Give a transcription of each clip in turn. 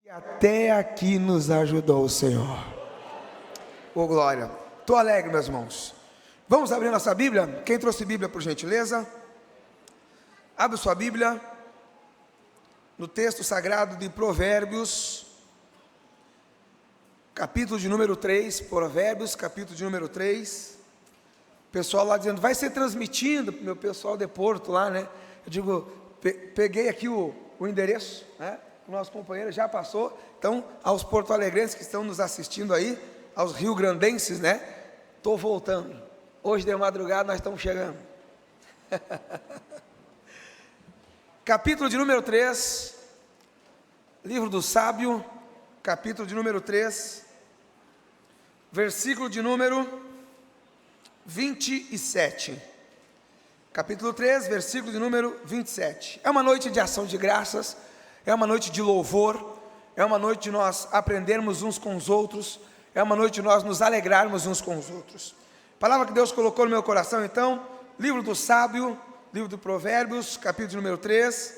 Até aqui nos ajudou o Senhor. Ô glória. Estou alegre, meus irmãos. Vamos abrir nossa Bíblia? Quem trouxe Bíblia, por gentileza? Abre sua Bíblia no texto sagrado de Provérbios, capítulo de número 3. Provérbios, capítulo de número 3. O pessoal lá dizendo, vai ser transmitindo, meu pessoal de Porto lá, né? Eu digo, peguei aqui o endereço, né? O nosso companheiro já passou. Então, aos porto-alegrenses que estão nos assistindo aí, aos rio-grandenses, né? Estou voltando. Hoje de madrugada nós estamos chegando. Capítulo de número 3, livro do sábio, capítulo de número 3, versículo de número 27. Capítulo 3, versículo de número 27. É uma noite de ação de graças. É uma noite de louvor, é uma noite de nós aprendermos uns com os outros, é uma noite de nós nos alegrarmos uns com os outros. Palavra que Deus colocou no meu coração, então, livro do sábio, livro do Provérbios, capítulo número 3,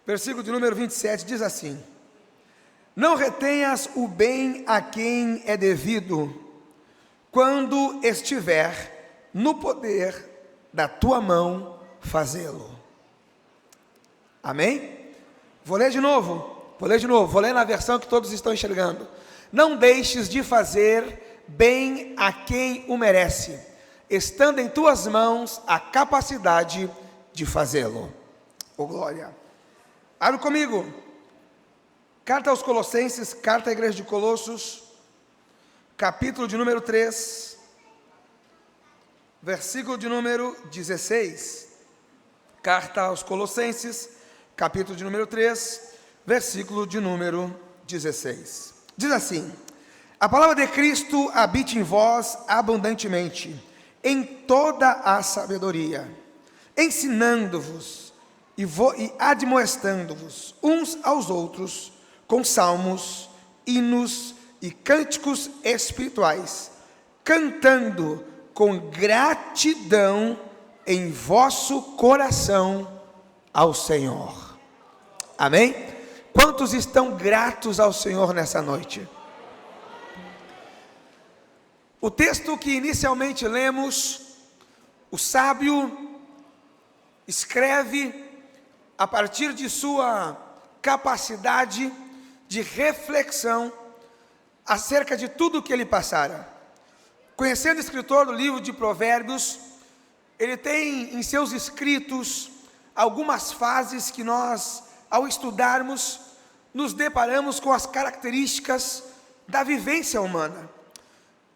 versículo de número 27, diz assim: não retenhas o bem a quem é devido, quando estiver no poder da tua mão fazê-lo. Amém? Vou ler de novo, vou ler na versão que todos estão enxergando. Não deixes de fazer bem a quem o merece, estando em tuas mãos a capacidade de fazê-lo. Oh glória! Abre comigo, carta aos Colossenses, carta à igreja de Colossos, capítulo de número 3, versículo de número 16, carta aos Colossenses, capítulo de número 3, versículo de número 16. Diz assim: a palavra de Cristo habite em vós abundantemente, em toda a sabedoria, ensinando-vos e admoestando-vos uns aos outros, com salmos, hinos e cânticos espirituais, cantando com gratidão em vosso coração ao Senhor. Amém? Quantos estão gratos ao Senhor nessa noite? O texto que inicialmente lemos, o sábio escreve a partir de sua capacidade de reflexão acerca de tudo o que ele passara. Conhecendo o escritor do livro de Provérbios, ele tem em seus escritos algumas fases que nós, ao estudarmos, nos deparamos com as características da vivência humana.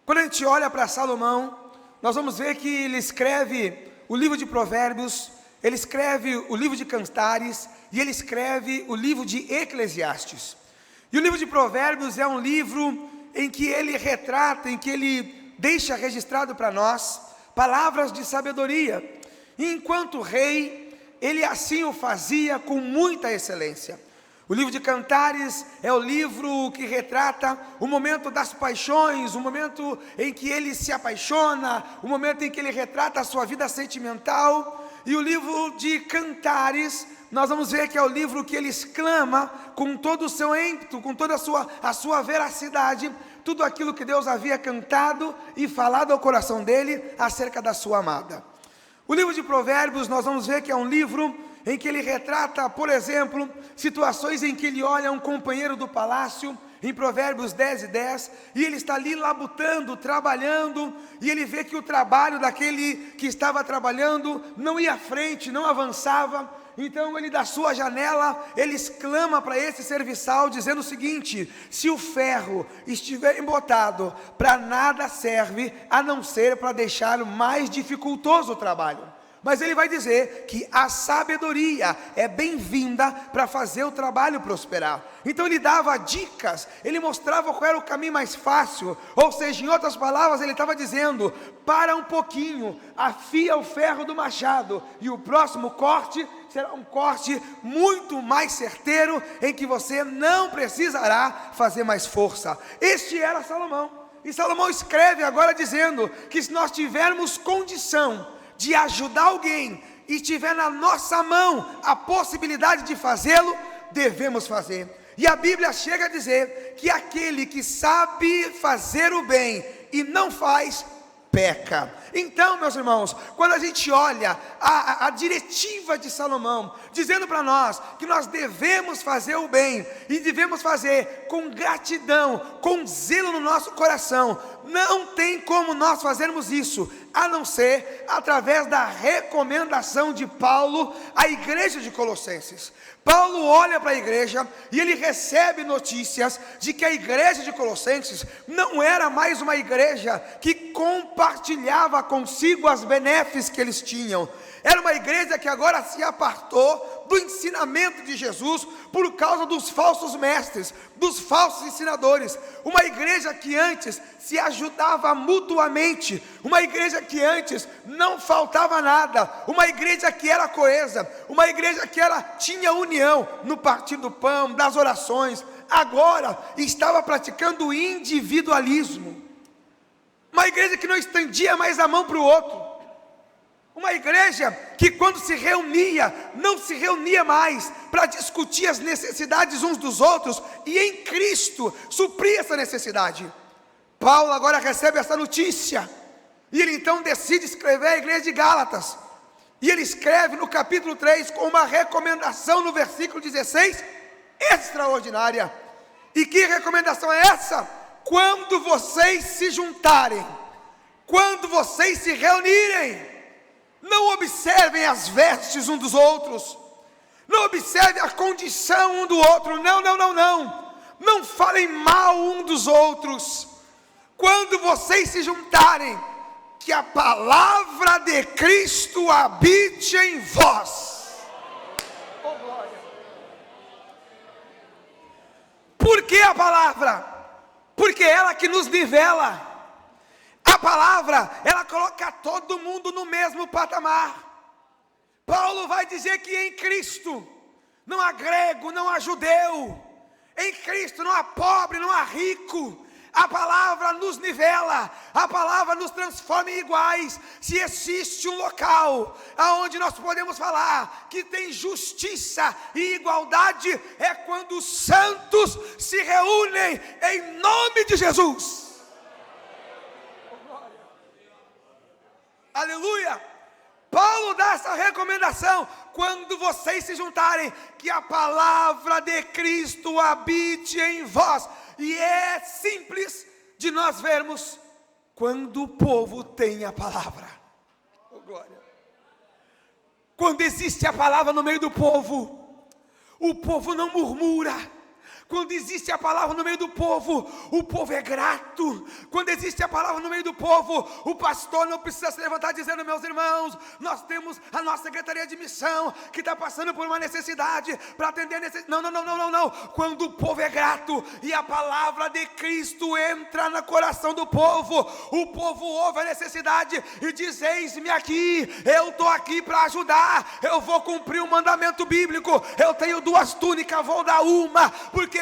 Quando a gente olha para Salomão, nós vamos ver que ele escreve o livro de Provérbios, ele escreve o livro de Cantares e ele escreve o livro de Eclesiastes. E o livro de Provérbios é um livro em que ele retrata, em que ele deixa registrado para nós palavras de sabedoria. E enquanto rei, ele assim o fazia com muita excelência. O livro de Cantares é o livro que retrata o momento das paixões, o momento em que ele se apaixona, o momento em que ele retrata a sua vida sentimental. E o livro de Cantares, nós vamos ver que é o livro que ele exclama com todo o seu ímpeto, com toda a sua veracidade, tudo aquilo que Deus havia cantado e falado ao coração dele acerca da sua amada. O livro de Provérbios, nós vamos ver que é um livro em que ele retrata, por exemplo, situações em que ele olha um companheiro do palácio, em Provérbios 10:10, e ele está ali labutando, trabalhando, e ele vê que o trabalho daquele que estava trabalhando não ia à frente, não avançava. Então ele, da sua janela, ele exclama para esse serviçal, dizendo o seguinte: se o ferro estiver embotado, para nada serve, a não ser para deixar mais dificultoso o trabalho. Mas ele vai dizer que a sabedoria é bem-vinda para fazer o trabalho prosperar. Então ele dava dicas, ele mostrava qual era o caminho mais fácil. Ou seja, em outras palavras, ele estava dizendo: para um pouquinho, afia o ferro do machado, e o próximo corte será um corte muito mais certeiro, em que você não precisará fazer mais força. Este era Salomão. E Salomão escreve agora dizendo que se nós tivermos condição de ajudar alguém e tiver na nossa mão a possibilidade de fazê-lo, devemos fazer. E a Bíblia chega a dizer que aquele que sabe fazer o bem e não faz, peca. Então, meus irmãos, quando a gente olha a diretiva de Salomão, dizendo para nós que nós devemos fazer o bem, e devemos fazer com gratidão, com zelo no nosso coração, não tem como nós fazermos isso, a não ser através da recomendação de Paulo à igreja de Colossenses. Paulo olha para a igreja e ele recebe notícias de que a igreja de Colossenses não era mais uma igreja que compartilhava consigo as benéficas que eles tinham. Era uma igreja que agora se apartou do ensinamento de Jesus por causa dos falsos mestres, dos falsos ensinadores. Uma igreja que antes se ajudava mutuamente, uma igreja que antes não faltava nada, uma igreja que era coesa, uma igreja que tinha união no partir do pão, das orações. Agora estava praticando o individualismo. Uma igreja que não estendia mais a mão para o outro. Uma igreja que quando se reunia, não se reunia mais para discutir as necessidades uns dos outros, e em Cristo supria essa necessidade. Paulo agora recebe essa notícia, e ele então decide escrever a igreja de Gálatas, e ele escreve no capítulo 3 com uma recomendação no versículo 16, extraordinária. E que recomendação é essa? Quando vocês se juntarem, quando vocês se reunirem, não observem as vestes um dos outros, não observem a condição um do outro, não falem mal um dos outros. Quando vocês se juntarem, que a palavra de Cristo habite em vós. Oh, glória. Por que a palavra? Porque é ela que nos nivela. A palavra, ela coloca todo mundo no mesmo patamar. Paulo vai dizer que em Cristo não há grego, não há judeu, em Cristo não há pobre, não há rico. A palavra nos nivela, a palavra nos transforma em iguais. Se existe um local aonde nós podemos falar que tem justiça e igualdade, é quando os santos se reúnem em nome de Jesus. Aleluia! Paulo dá essa recomendação: quando vocês se juntarem, que a palavra de Cristo habite em vós. E é simples de nós vermos quando o povo tem a palavra. Oh, glória! Quando existe a palavra no meio do povo, o povo não murmura. Quando existe a palavra no meio do povo, o povo é grato. Quando existe a palavra no meio do povo, o pastor não precisa se levantar dizendo: meus irmãos, nós temos a nossa secretaria de missão que está passando por uma necessidade para atender a necessidade. Não. Quando o povo é grato e a palavra de Cristo entra no coração do povo, o povo ouve a necessidade e diz: eis-me aqui, eu estou aqui para ajudar, eu vou cumprir o mandamento bíblico, eu tenho 2 túnicas, vou dar uma.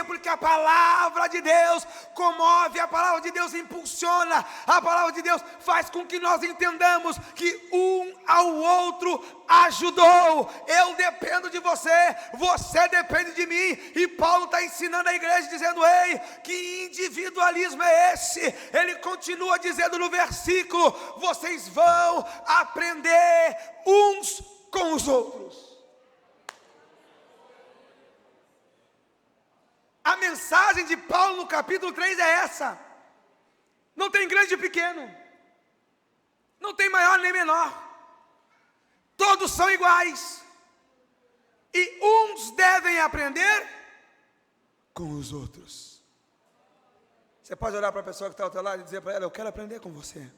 Porque a palavra de Deus comove, a palavra de Deus impulsiona, a palavra de Deus faz com que nós entendamos que um ao outro ajudou. Eu dependo de você, você depende de mim. E Paulo está ensinando a igreja, dizendo: ei, que individualismo é esse? Ele continua dizendo no versículo: vocês vão aprender uns com os outros. A mensagem de Paulo no capítulo 3 é essa: não tem grande e pequeno, não tem maior nem menor, todos são iguais, e uns devem aprender com os outros. Você pode olhar para a pessoa que está ao teu lado e dizer para ela: eu quero aprender com você.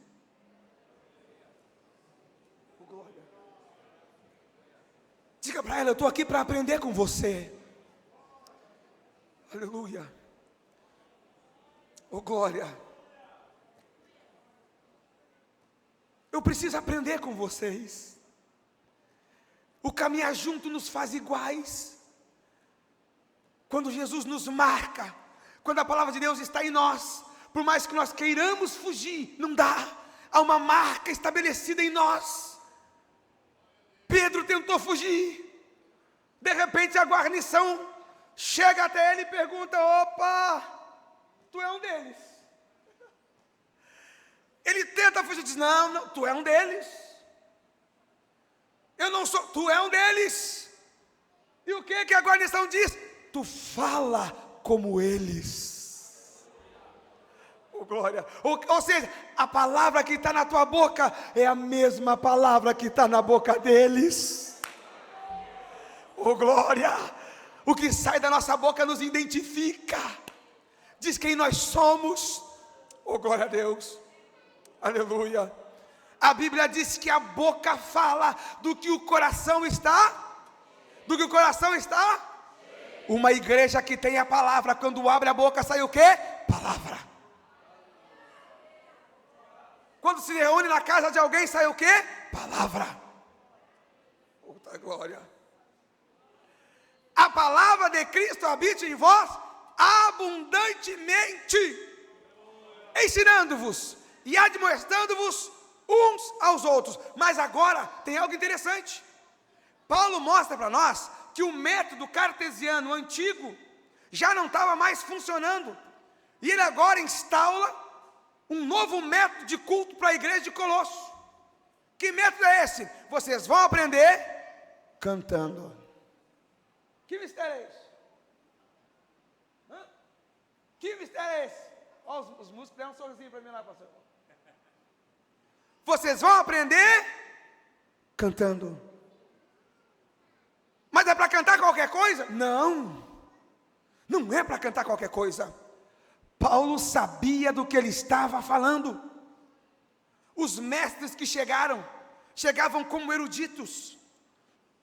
Diga para ela: eu estou aqui para aprender com você. Aleluia. Oh, glória. Eu preciso aprender com vocês. O caminhar junto nos faz iguais. Quando Jesus nos marca, quando a palavra de Deus está em nós, por mais que nós queiramos fugir, não dá. Há uma marca estabelecida em nós. Pedro tentou fugir. De repente a guarnição chega até ele e pergunta: opa, tu é um deles. Ele tenta fugir, diz: não, tu é um deles. Eu não sou, tu é um deles. E o que a guarnição diz? Tu fala como eles. Oh, glória. Ou seja, a palavra que está na tua boca é a mesma palavra que está na boca deles. Oh, glória. O que sai da nossa boca nos identifica, diz quem nós somos. Oh, glória a Deus. Aleluia. A Bíblia diz que a boca fala do que o coração está. Do que o coração está? Uma igreja que tem a palavra, quando abre a boca sai o quê? Palavra. Quando se reúne na casa de alguém sai o quê? Palavra. Puta glória. A palavra de Cristo habite em vós abundantemente, ensinando-vos e admoestando-vos uns aos outros. Mas agora tem algo interessante. Paulo mostra para nós que o método cartesiano antigo já não estava mais funcionando, e ele agora instala um novo método de culto para a igreja de Colossos. Que método é esse? Vocês vão aprender cantando. Que mistério é esse? Que mistério é esse? Ó, os músicos deram um sorrisinho para mim lá, pastor. Vocês vão aprender cantando. Mas é para cantar qualquer coisa? Não, não é para cantar qualquer coisa. Paulo sabia do que ele estava falando. Os mestres que chegavam como eruditos,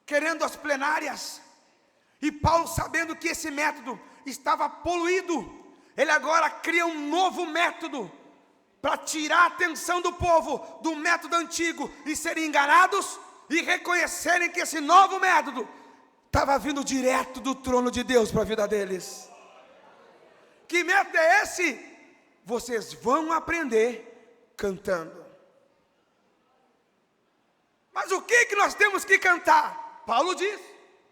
querendo as plenárias. E Paulo, sabendo que esse método estava poluído, ele agora cria um novo método, para tirar a atenção do povo do método antigo, e serem enganados, e reconhecerem que esse novo método estava vindo direto do trono de Deus para a vida deles. Que método é esse? Vocês vão aprender cantando. Mas o que nós temos que cantar? Paulo diz,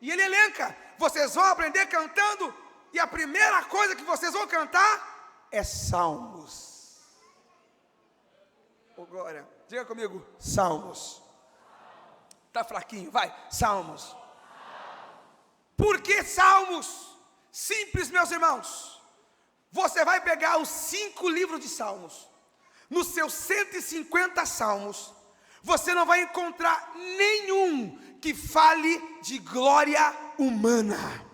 e ele elenca: vocês vão aprender cantando, e a primeira coisa que vocês vão cantar é salmos. Oh, glória, diga comigo: salmos. Está fraquinho, vai, salmos. Por que salmos? Simples, meus irmãos. Você vai pegar os 5 livros de salmos, nos seus 150 salmos, você não vai encontrar nenhum que fale de glória humana.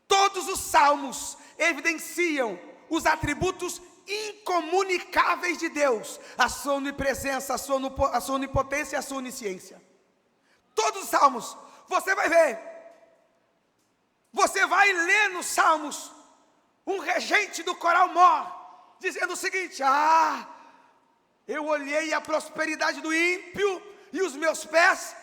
Todos os salmos evidenciam os atributos incomunicáveis de Deus, a sua onipresença, a sua onipotência e a sua onisciência. Todos os salmos, você vai ver. Você vai ler nos salmos um regente do coral mor dizendo o seguinte: eu olhei a prosperidade do ímpio e os meus pés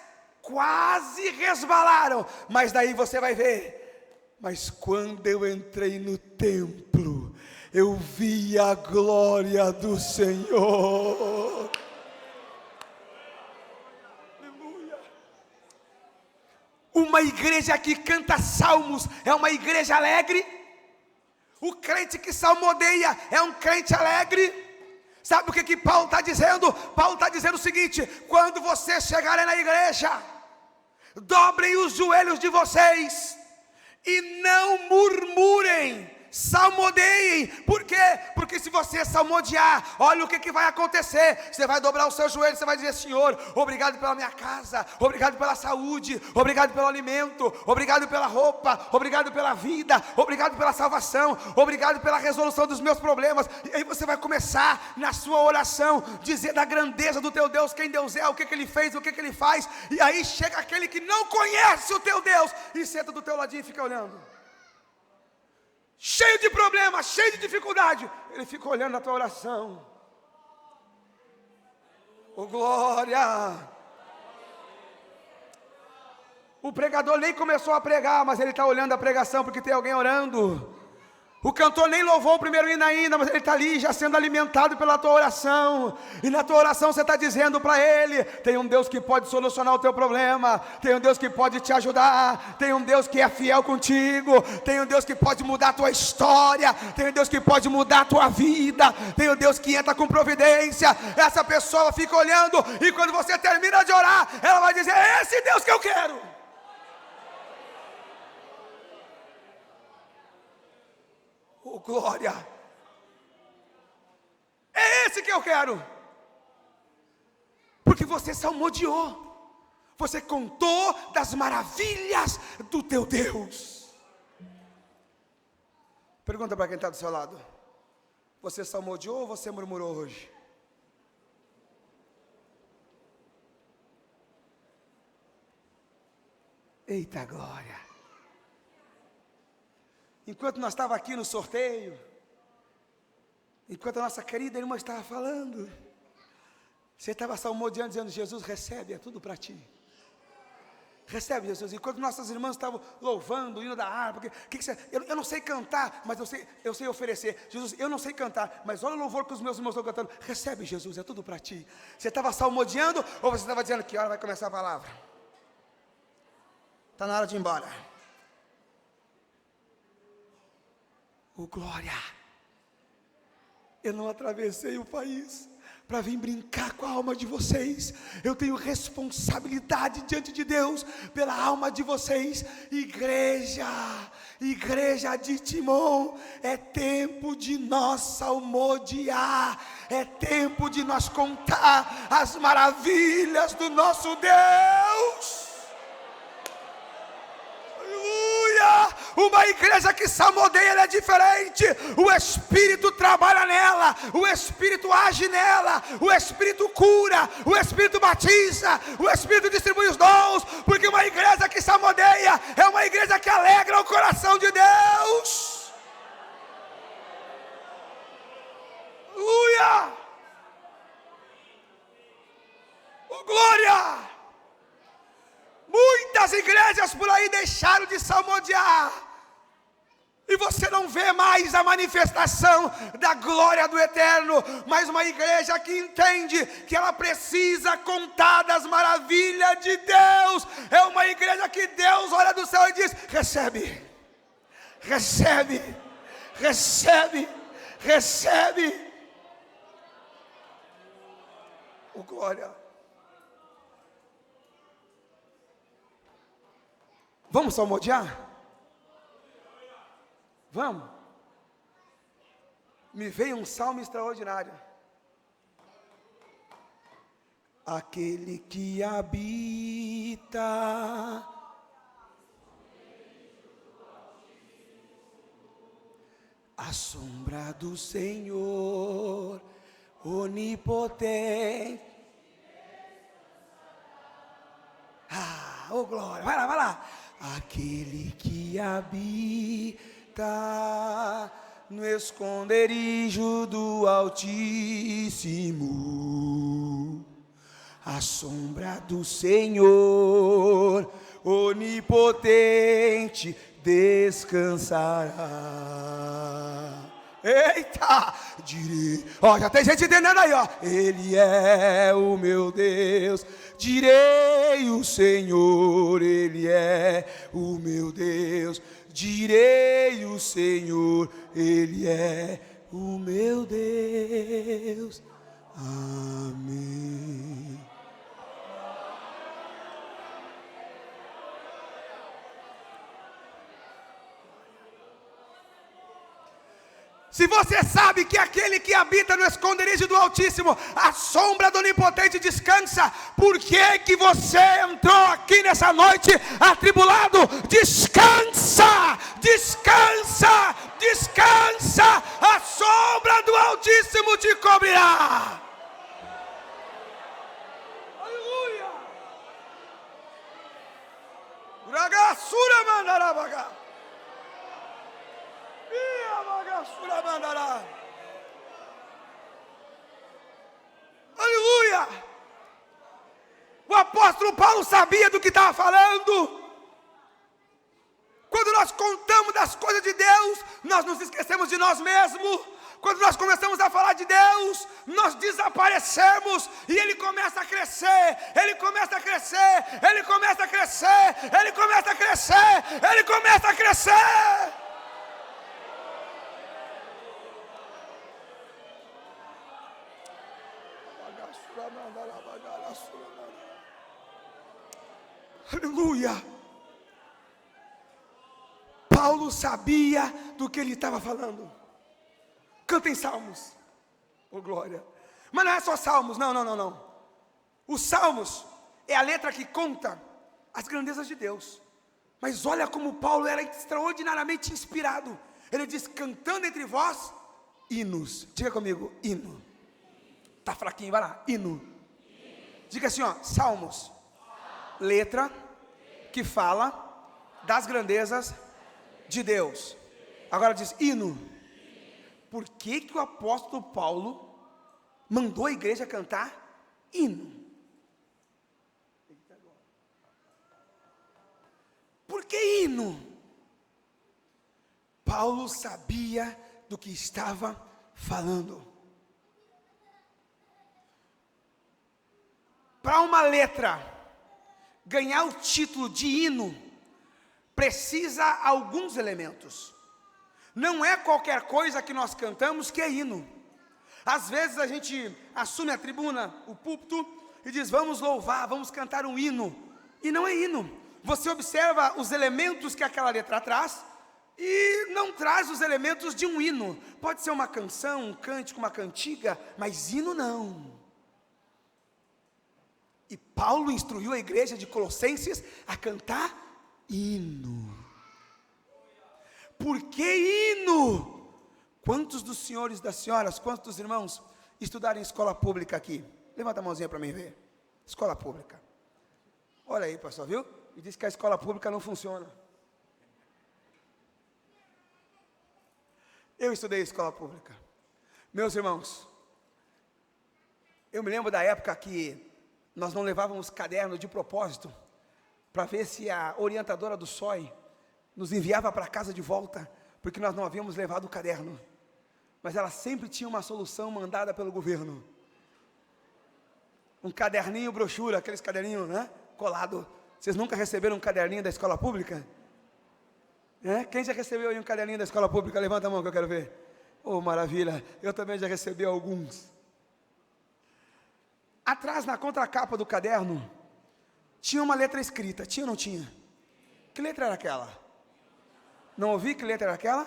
quase resbalaram. Mas daí você vai ver: mas quando eu entrei no templo, eu vi a glória do Senhor. Uma igreja que canta salmos é uma igreja alegre. O crente que salmodeia é um crente alegre. Sabe o que Paulo está dizendo? Paulo está dizendo o seguinte: quando vocês chegarem na igreja, dobrem os joelhos de vocês e não murmurem, salmodeiem. Por quê? Porque se você salmodiar, olha o que vai acontecer. Você vai dobrar o seu joelho, você vai dizer: Senhor, obrigado pela minha casa, obrigado pela saúde, obrigado pelo alimento, obrigado pela roupa, obrigado pela vida, obrigado pela salvação, obrigado pela resolução dos meus problemas. E aí você vai começar na sua oração dizer da grandeza do teu Deus, quem Deus é, o que Ele fez, o que Ele faz. E aí chega aquele que não conhece o teu Deus e senta do teu ladinho e fica olhando, cheio de problemas, cheio de dificuldade. Ele fica olhando a tua oração. Oh, glória! O pregador nem começou a pregar, mas ele está olhando a pregação porque tem alguém orando. O cantor nem louvou o primeiro hino ainda, mas ele está ali já sendo alimentado pela tua oração. E na tua oração você está dizendo para ele: tem um Deus que pode solucionar o teu problema, tem um Deus que pode te ajudar, tem um Deus que é fiel contigo, tem um Deus que pode mudar a tua história, tem um Deus que pode mudar a tua vida, tem um Deus que entra com providência. Essa pessoa fica olhando, e quando você termina de orar, ela vai dizer: é esse Deus que eu quero. Oh, glória! É esse que eu quero. Porque você salmodiou, você contou das maravilhas do teu Deus. Pergunta para quem está do seu lado: você salmodiou ou você murmurou hoje? Eita glória! Enquanto nós estávamos aqui no sorteio, enquanto a nossa querida irmã estava falando, você estava salmodiando, dizendo: Jesus, recebe, é tudo para ti. Recebe, Jesus. Enquanto nossas irmãs estavam louvando, o hino da harpa, eu não sei cantar, mas eu sei oferecer. Jesus, eu não sei cantar, mas olha o louvor que os meus irmãos estão cantando. Recebe, Jesus, é tudo para ti. Você estava salmodiando, ou você estava dizendo: que hora vai começar a palavra? Está na hora de ir embora. Oh, glória! Eu não atravessei o país para vir brincar com a alma de vocês. Eu tenho responsabilidade diante de Deus pela alma de vocês. Igreja de Timon, é tempo de nós salmodiar, é tempo de nós contar as maravilhas do nosso Deus. Uma igreja que salmodeia, ela é diferente. O Espírito trabalha nela, o Espírito age nela, o Espírito cura, o Espírito batiza, o Espírito distribui os dons. Porque uma igreja que salmodeia é uma igreja que alegra o coração de Deus. Aleluia! Oh, glória! Muitas igrejas por aí deixaram de salmodiar, e você não vê mais a manifestação da glória do Eterno. Mas uma igreja que entende que ela precisa contar das maravilhas de Deus, é uma igreja que Deus olha do céu e diz: recebe, recebe, recebe, recebe. Oh, glória! Vamos salmodiar? Vamos? Me veio um salmo extraordinário. Aquele que habita a sombra do Senhor, onipotente. Ah, oh glória, vai lá, vai lá. Aquele que habita no esconderijo do Altíssimo, a sombra do Senhor onipotente descansará. Eita, direi, ó, já tem gente entendendo aí, ó. Ele é o meu Deus, direi o Senhor, Ele é o meu Deus, direi o Senhor, Ele é o meu Deus. Amém. Se você sabe que aquele que habita no esconderijo do Altíssimo, a sombra do Onipotente descansa, por que que você entrou aqui nessa noite atribulado? Descansa, descansa, descansa, a sombra do Altíssimo te cobrirá. Aleluia. Uragasura mandarabaga. Aleluia! O apóstolo Paulo sabia do que estava falando. Quando nós contamos das coisas de Deus, nós nos esquecemos de nós mesmos. Quando nós começamos a falar de Deus, nós desaparecemos e Ele começa a crescer, Ele começa a crescer, Ele começa a crescer, Ele começa a crescer, Ele começa a crescer. Aleluia. Paulo sabia do que ele estava falando. Cantem salmos, oh glória. Mas não é só salmos, não. Os salmos é a letra que conta as grandezas de Deus. Mas olha como Paulo era extraordinariamente inspirado. Ele diz, cantando entre vós, hinos. Diga comigo, hino. Está fraquinho, vai lá, hino. Diga assim, ó, salmos. Letra que fala das grandezas de Deus. Agora diz, hino. Por que o apóstolo Paulo mandou a igreja cantar hino? Por que hino? Paulo sabia do que estava falando. Para uma letra ganhar o título de hino, precisa alguns elementos. Não é qualquer coisa que nós cantamos que é hino. Às vezes a gente assume a tribuna, o púlpito, e diz, vamos louvar, vamos cantar um hino. E não é hino. Você observa os elementos que aquela letra traz, e não traz os elementos de um hino. Pode ser uma canção, um cântico, uma cantiga, mas hino não. E Paulo instruiu a igreja de Colossenses a cantar hino. Por que hino? Quantos dos senhores e das senhoras, quantos dos irmãos estudaram em escola pública aqui? Levanta a mãozinha para mim ver. Escola pública. Olha aí, pastor, viu? E diz que a escola pública não funciona. Eu estudei em escola pública. Meus irmãos, eu me lembro da época que nós não levávamos caderno de propósito, para ver se a orientadora do SOI nos enviava para casa de volta, porque nós não havíamos levado o caderno. Mas ela sempre tinha uma solução mandada pelo governo. Um caderninho brochura, aqueles caderninhos, né, colado. Vocês nunca receberam um caderninho da escola pública? Quem já recebeu aí um caderninho da escola pública? Levanta a mão que eu quero ver. Oh, maravilha, eu também já recebi alguns. Atrás, na contracapa do caderno, tinha uma letra escrita. Tinha ou não tinha? Que letra era aquela? Não ouvi? Que letra era aquela?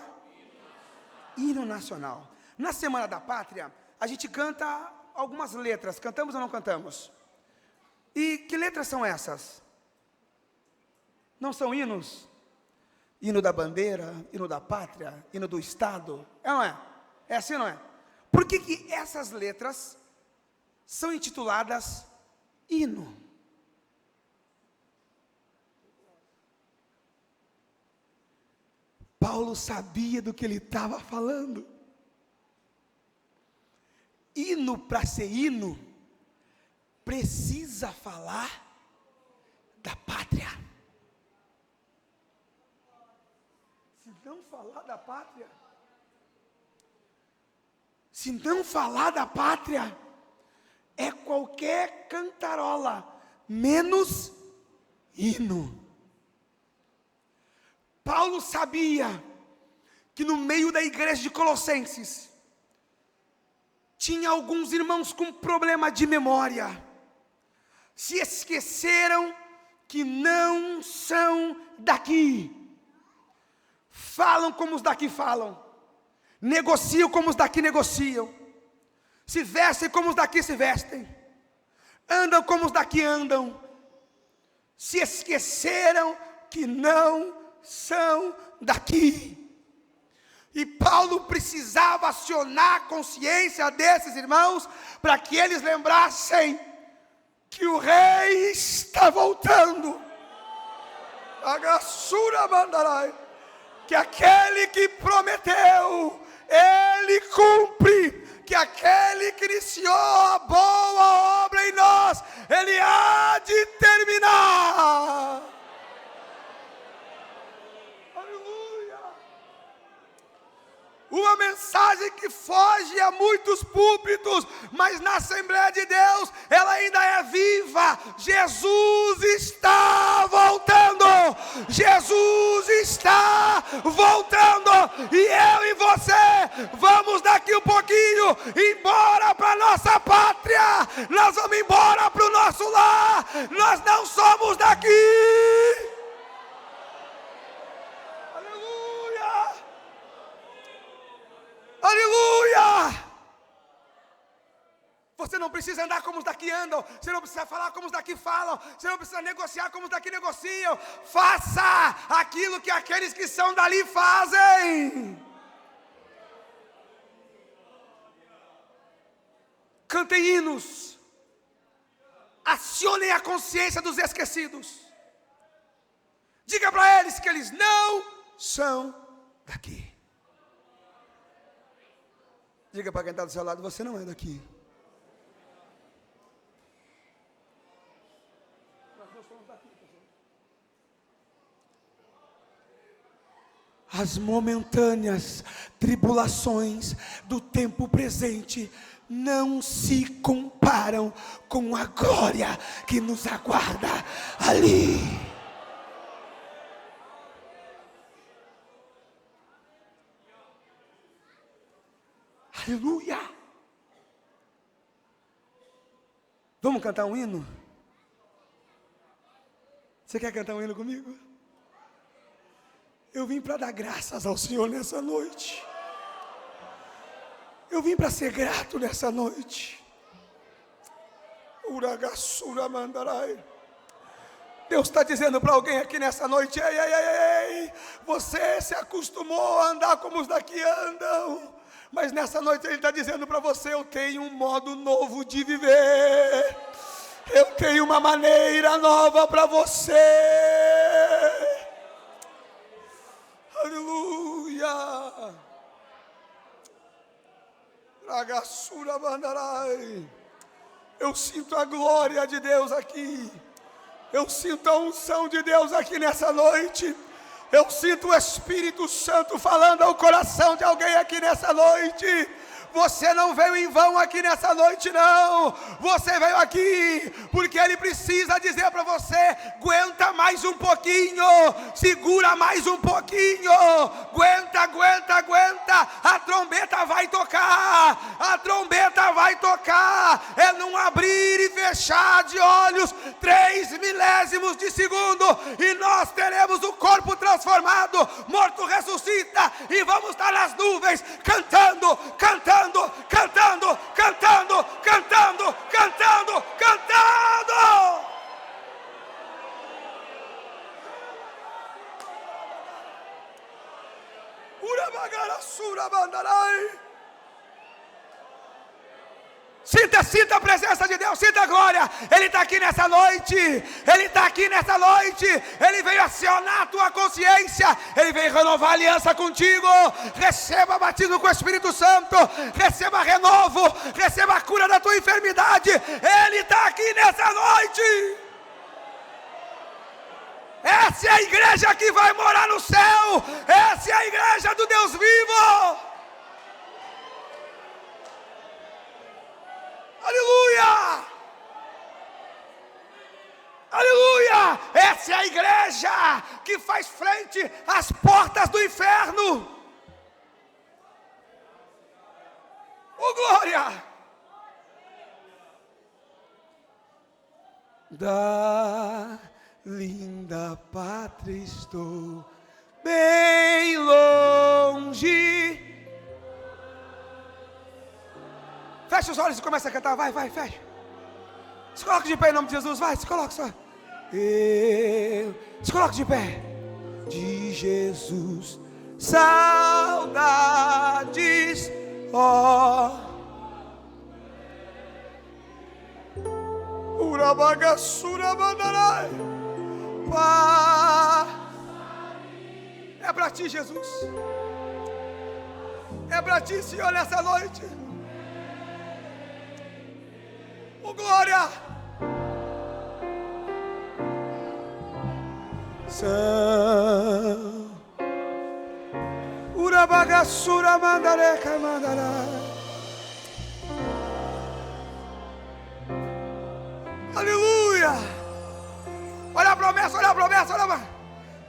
Hino nacional. Na Semana da Pátria, a gente canta algumas letras. Cantamos ou não cantamos? E que letras são essas? Não são hinos? Hino da bandeira, hino da pátria, hino do Estado. É ou não é? É assim ou não é? Por que essas letras são intituladas hino? Paulo sabia do que ele estava falando. Hino, para ser hino, precisa falar da pátria. Se não falar da pátria, é qualquer cantarola, menos hino. Paulo sabia que no meio da igreja de Colossenses, tinha alguns irmãos com problema de memória, se esqueceram que não são daqui, falam como os daqui falam, negociam como os daqui negociam, se vestem como os daqui se vestem, andam como os daqui andam, se esqueceram que não são daqui. E Paulo precisava acionar a consciência desses irmãos, para que eles lembrassem que o rei está voltando. Agassura mandarai, que aquele que prometeu, ele cumpre, que aquele que iniciou a boa obra em nós, ele há de terminar. Aleluia. mensagem que foge a muitos púlpitos, mas na Assembleia de Deus ela ainda é viva. Jesus está voltando. Jesus está voltando. E eu e você vamos daqui um pouquinho embora para nossa pátria. Nós vamos embora para o nosso lar. Nós não somos daqui. Aleluia! Você não precisa andar como os daqui andam. Você não precisa falar como os daqui falam. Você não precisa negociar como os daqui negociam. Faça aquilo que aqueles que são dali fazem. Cantem hinos. Acionem a consciência dos esquecidos. Diga para eles que eles não são daqui. Diga para quem está do seu lado, você não é daqui. As momentâneas tribulações do tempo presente não se comparam com a glória que nos aguarda ali. Aleluia! Vamos cantar um hino? Você quer cantar um hino comigo? Eu vim para dar graças ao Senhor nessa noite. Eu vim para ser grato nessa noite. Uragassura mandarai. Deus está dizendo para alguém aqui nessa noite: ei, ei, ei, ei, você se acostumou a andar como os daqui andam. Mas nessa noite Ele está dizendo para você: eu tenho um modo novo de viver. Eu tenho uma maneira nova para você. Aleluia. Ragassura bandarai. Eu sinto a glória de Deus aqui. Eu sinto a unção de Deus aqui nessa noite. Eu sinto o Espírito Santo falando ao coração de alguém aqui nessa noite. Você não veio em vão aqui nessa noite, não. Você veio aqui porque Ele precisa dizer para você: aguenta mais um pouquinho, segura mais um pouquinho, aguenta, aguenta, aguenta. A trombeta vai tocar, a trombeta vai tocar. É num abrir e fechar de olhos, 3 milésimos de segundo, e nós teremos o corpo transformado. Morto ressuscita e vamos estar nas nuvens cantando, cantando, cantando, cantando, cantando, cantando, cantando. Urabagarassura bandarai. Sinta a presença de Deus, sinta a glória. Ele está aqui nessa noite. Ele está aqui nessa noite. Ele veio acionar a tua consciência. Ele veio renovar a aliança contigo. Receba batismo com o Espírito Santo. Receba renovo. Receba a cura da tua enfermidade. Ele está aqui nessa noite. Essa é a igreja que vai morar no céu. Essa é a igreja do Deus vivo. Aleluia! Aleluia! Essa é a igreja que faz frente às portas do inferno. Oh, glória! Da linda pátria estou bem longe. Fecha os olhos e começa a cantar. Vai, vai, fecha. Se coloque de pé em nome de Jesus. Vai, se coloque só. Se coloque de pé. De Jesus, saudades, ó. Urabagassura bandarai. É para ti, Jesus. É para ti, Senhor, nessa noite. Oh, glória! São Ura bagaçura mandareca mandará. Aleluia. Olha a promessa, olha a promessa, olha a promessa.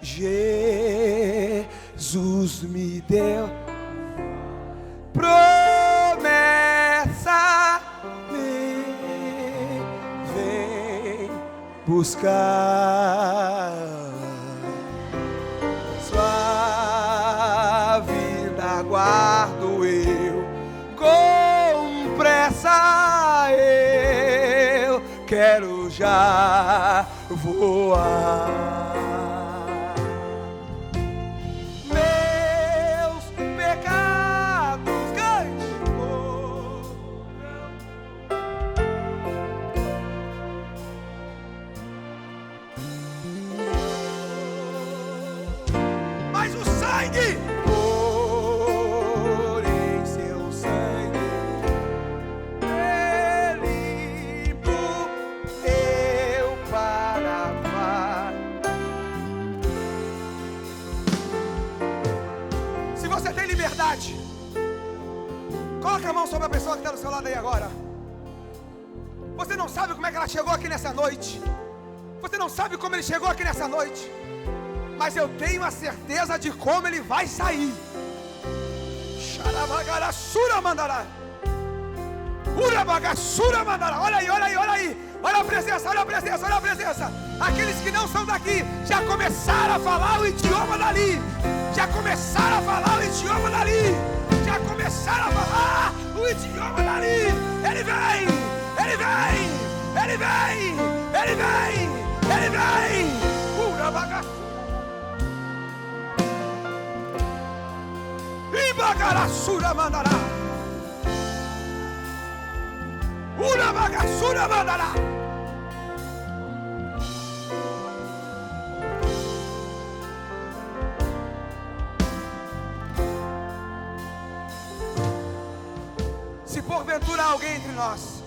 Jesus me deu promessa, vem buscar sua vida, guardo eu com pressa, eu quero já voar. Porém seu sangue é limpo, eu para amar. Se você tem liberdade, coloca a mão sobre a pessoa que está do seu lado aí agora. Você não sabe como é que ela chegou aqui nessa noite. Você não sabe como ele chegou aqui nessa noite, mas eu tenho a certeza de como ele vai sair. Xarabagarassura mandará. Urabagassura mandará. Olha aí, olha aí, olha aí. Olha a presença, olha a presença, olha a presença. Aqueles que não são daqui já começaram a falar o idioma dali. Já começaram a falar o idioma dali. Já começaram a falar o idioma dali. Ele vem, ele vem, ele vem, ele vem, ele vem. Urabagassura. Ibagarassura mandará. Urabagassura mandará. Se porventura há alguém entre nós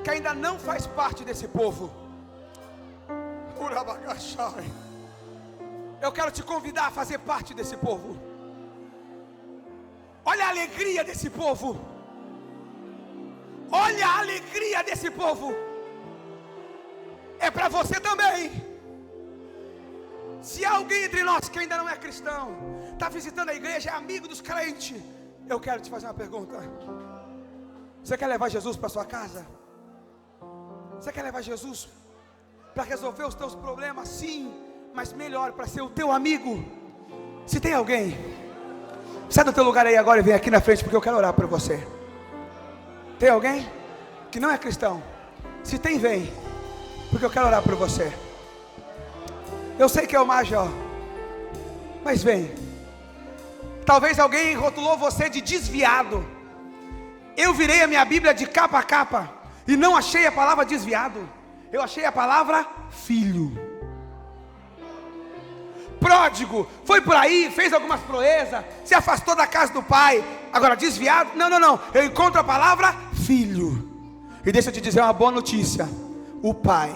que ainda não faz parte desse povo, Urabagassai, eu quero te convidar a fazer parte desse povo. Olha a alegria desse povo. Olha a alegria desse povo. É para você também. Se há alguém entre nós que ainda não é cristão, está visitando a igreja, é amigo dos crentes, eu quero te fazer uma pergunta. Você quer levar Jesus para sua casa? Você quer levar Jesus para resolver os teus problemas? Sim, mas melhor, para ser o teu amigo. Se tem alguém, sai do teu lugar aí agora e vem aqui na frente, porque eu quero orar por você. Tem alguém que não é cristão? Se tem, vem, porque eu quero orar por você. Eu sei que é o Major, mas vem. Talvez alguém rotulou você de desviado. Eu virei a minha Bíblia de capa a capa e não achei a palavra desviado. Eu achei a palavra filho. Pródigo, foi por aí, fez algumas proezas, se afastou da casa do pai. Agora desviado, não, eu encontro a palavra filho. E deixa eu te dizer uma boa notícia. O pai,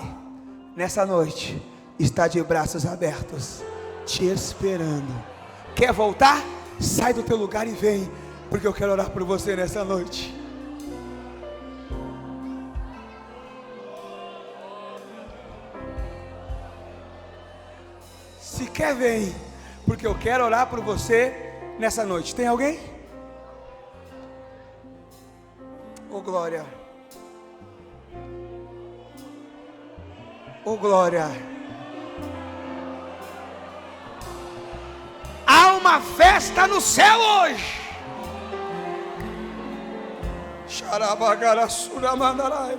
nessa noite, está de braços abertos, te esperando. Quer voltar? Sai do teu lugar e vem, porque eu quero orar por você nessa noite. Se quer, vem, porque eu quero orar por você nessa noite. Tem alguém? Oh glória. Oh glória. Há uma festa no céu hoje. Xarabagarassura mandarai.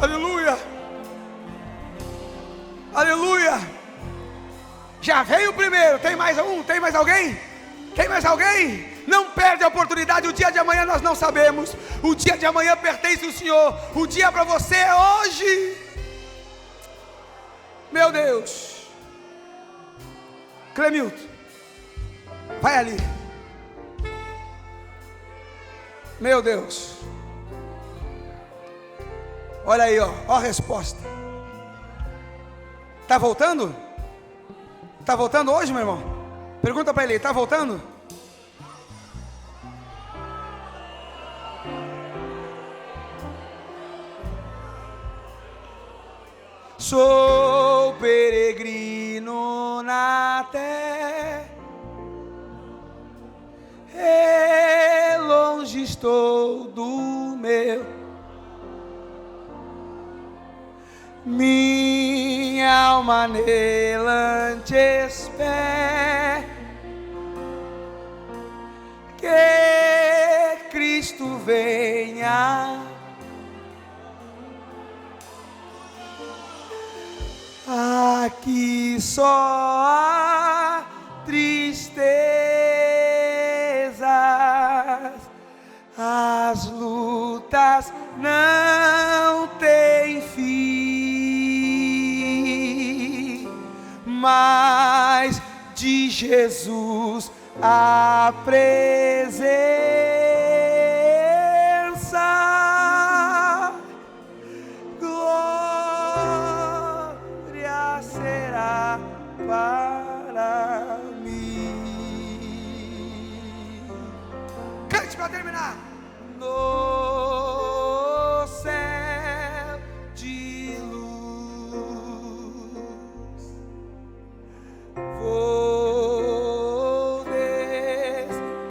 Aleluia. Aleluia. Já veio o primeiro, tem mais um? Tem mais alguém? Tem mais alguém? Não perde a oportunidade, o dia de amanhã nós não sabemos. O dia de amanhã pertence ao Senhor. O dia para você é hoje. Meu Deus. Clemilton, vai ali. Meu Deus. Olha aí, ó a resposta. Tá voltando? Tá voltando hoje, meu irmão? Pergunta para ele, está voltando? Sou peregrino na terra, e longe estou do meu. Minha alma anelante espera que Cristo venha. Aqui só há tristezas, as lutas não têm fim, mas de Jesus a presença, glória será para mim. Cante para terminar. No céu de luz vou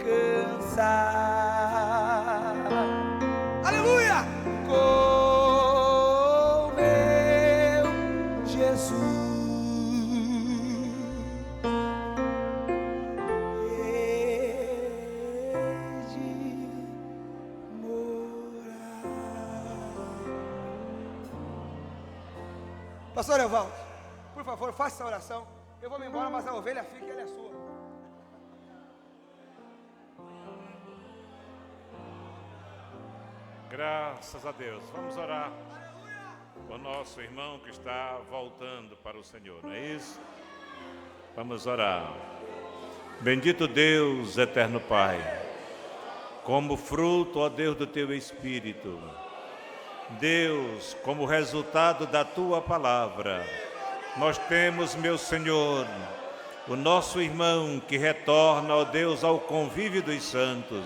descansar. Aleluia! Com meu Jesus. Pastor Evaldo, por favor, faça essa oração. Eu vou me embora, mas a ovelha fica e ela é sua. Graças a Deus. Vamos orar o nosso irmão que está voltando para o Senhor, não é isso? Vamos orar. Bendito Deus, eterno Pai, como fruto, ó Deus, do Teu Espírito, Deus, como resultado da Tua palavra, nós temos, meu Senhor, o nosso irmão que retorna, ó Deus, ao convívio dos santos.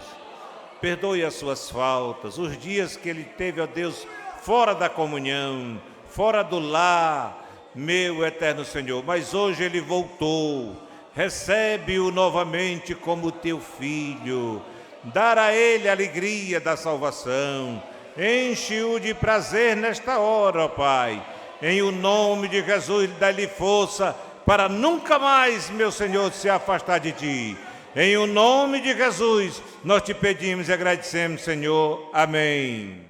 Perdoe as suas faltas, os dias que ele teve, ó Deus, fora da comunhão, fora do lar, meu eterno Senhor. Mas hoje ele voltou, recebe-o novamente como teu filho, dar a ele a alegria da salvação, enche-o de prazer nesta hora, ó Pai. Em o nome de Jesus, dá-lhe força para nunca mais, meu Senhor, se afastar de Ti. Em o nome de Jesus, nós te pedimos e agradecemos, Senhor. Amém.